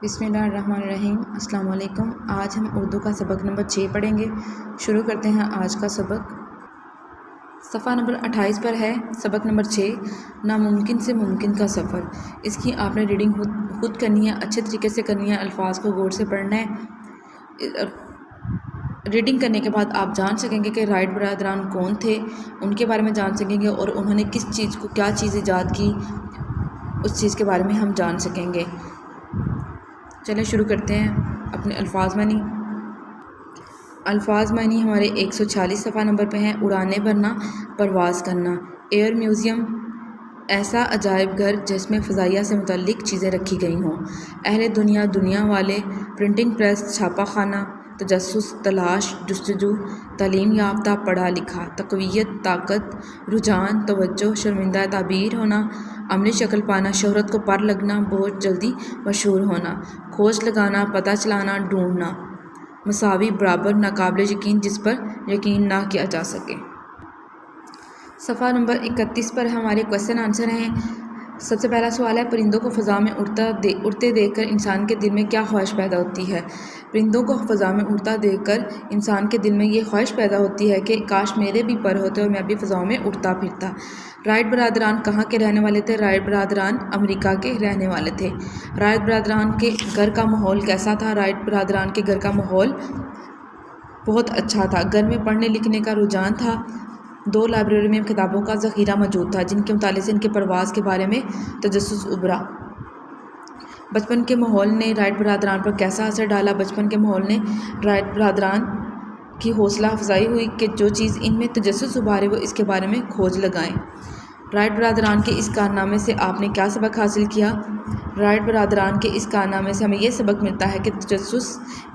بسم اللہ الرحمن الرحیم۔ السلام علیکم۔ آج ہم اردو کا سبق نمبر 6 پڑھیں گے۔ شروع کرتے ہیں آج کا سبق۔ صفحہ نمبر 28 پر ہے سبق نمبر 6، ناممکن سے ممکن کا سفر۔ اس کی آپ نے ریڈنگ خود کرنی ہے، اچھے طریقے سے کرنی ہے، الفاظ کو غور سے پڑھنا ہے۔ ریڈنگ کرنے کے بعد آپ جان سکیں گے کہ رائٹ برادران کون تھے، ان کے بارے میں جان سکیں گے، اور انہوں نے کس چیز کو کیا چیز ایجاد کی، اس چیز کے بارے میں ہم جان سکیں گے۔ چلیں شروع کرتے ہیں اپنے الفاظ معنی۔ الفاظ معنی ہمارے 146 صفحہ نمبر پہ ہیں۔ اڑانے بھرنا، پرواز کرنا۔ ایئر میوزیم، ایسا عجائب گھر جس میں فضائیہ سے متعلق چیزیں رکھی گئی ہوں۔ اہل دنیا، دنیا والے۔ پرنٹنگ پریس، چھاپا خانہ۔ تجسس، تلاش، جستجو۔ تعلیم یافتہ، پڑھا لکھا۔ تقویت، طاقت۔ رجحان، توجہ۔ شرمندہ تعبیر ہونا، عملی شکل پانا۔ شہرت کو پر لگنا، بہت جلدی مشہور ہونا۔ کھوج لگانا، پتہ چلانا، ڈھونڈنا۔ مساوی، برابر، ناقابل یقین، جس پر یقین نہ کیا جا سکے۔ صفحہ نمبر 31 پر ہمارے کویسچن آنسر ہیں۔ سب سے پہلا سوال ہے، پرندوں کو فضا میں اڑتے دیکھ کر انسان کے دل میں کیا خواہش پیدا ہوتی ہے؟ پرندوں کو فضا میں اڑتا دیکھ کر انسان کے دل میں یہ خواہش پیدا ہوتی ہے کہ کاش میرے بھی پر ہوتے اور میں بھی فضاؤں میں اڑتا پھرتا۔ رائٹ برادران کہاں کے رہنے والے تھے؟ رائٹ برادران امریکہ کے رہنے والے تھے۔ رائٹ برادران کے گھر کا ماحول کیسا تھا؟ رائٹ برادران کے گھر کا ماحول بہت اچھا تھا۔ گھر میں پڑھنے لکھنے کا رجحان تھا۔ 2 لائبریری میں کتابوں کا ذخیرہ موجود تھا جن کے مطالعے سے ان کے پرواز کے بارے میں تجسس ابھرا۔ بچپن کے ماحول نے رائٹ برادران پر کیسا اثر ڈالا؟ بچپن کے ماحول نے رائٹ برادران کی حوصلہ افزائی ہوئی کہ جو چیز ان میں تجسس ابھارے وہ اس کے بارے میں کھوج لگائیں۔ رائٹ برادران کے اس کارنامے سے آپ نے کیا سبق حاصل کیا؟ رائٹ برادران کے اس کارنامے سے ہمیں یہ سبق ملتا ہے کہ تجسس،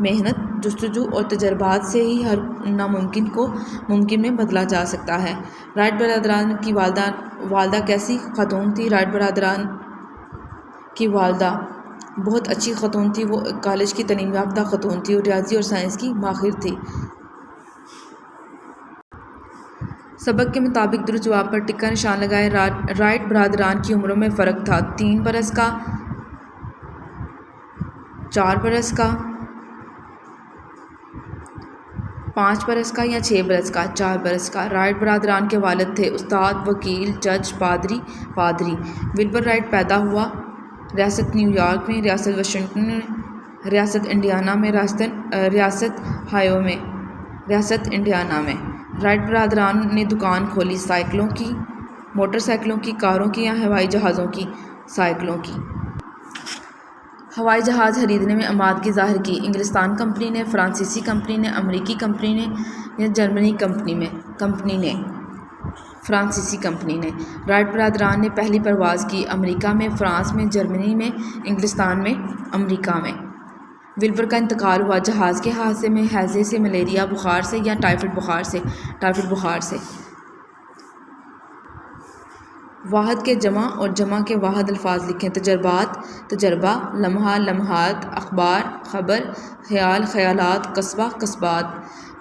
محنت، جستجو اور تجربات سے ہی ہر ناممکن کو ممکن میں بدلا جا سکتا ہے۔ رائٹ برادران کی والدہ کیسی خاتون تھی؟ رائٹ برادران کی والدہ بہت اچھی خاتون تھی، وہ کالج کی تعلیم یافتہ خاتون تھی اور ریاضی اور سائنس کی ماہر تھی۔ سبق کے مطابق درست جواب پر ٹک کا نشان لگائے۔ رائٹ برادران کی عمروں میں فرق تھا 3 برس کا، 4 برس کا، 5 برس کا یا 6 برس کا؟ 4 برس کا۔ رائٹ برادران کے والد تھے استاد، وکیل، جج، پادری۔ ولبر رائٹ پیدا ہوا ریاست نیو یارک میں، ریاست واشنگٹن میں، ریاست انڈیانا میں، ریاست ہائیو میں، ریاست انڈیانا میں۔ رائٹ برادران نے دکان کھولی سائیکلوں کی، موٹر سائیکلوں کی، کاروں کی یا ہوائی جہازوں کی؟ سائیکلوں کی۔ ہوائی جہاز خریدنے میں آمادگی ظاہر کی انگلستان کمپنی نے، فرانسیسی کمپنی نے، امریکی کمپنی نے یا جرمنی کمپنی نے؟ فرانسیسی کمپنی نے۔ رائٹ برادران نے پہلی پرواز کی امریکہ میں، فرانس میں، جرمنی میں، انگلستان میں، امریکہ میں۔ ولبر کا انتقال ہوا جہاز کے حادثے میں، ہیضے سے، ملیریا بخار سے یا ٹائیفائڈ بخار سے؟ واحد کے جمع اور جمع کے واحد الفاظ لکھیں۔ تجربات، تجربہ، لمحہ، لمحات، اخبار، خبر، خیال، خیالات، قصبہ، قصبات۔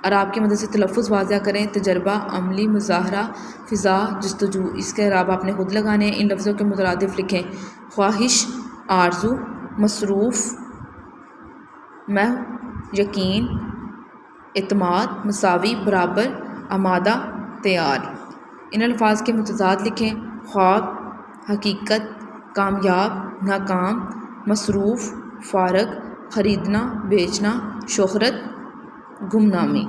اعراب کی مدد سے تلفظ واضح کریں۔ تجربہ، عملی، مظاہرہ، فضا، جستجو۔ اس کے اعراب آپ نے خود لگانے ہیں۔ ان لفظوں کے مترادف لکھیں۔ خواہش، آرزو، مصروف، محو، یقین، اعتماد، مساوی، برابر، آمادہ، تیار۔ ان الفاظ کے متضاد لکھیں۔ خواب، حقیقت، کامیاب، ناکام، مصروف، فارغ، خریدنا، بیچنا، شہرت، گمنامی۔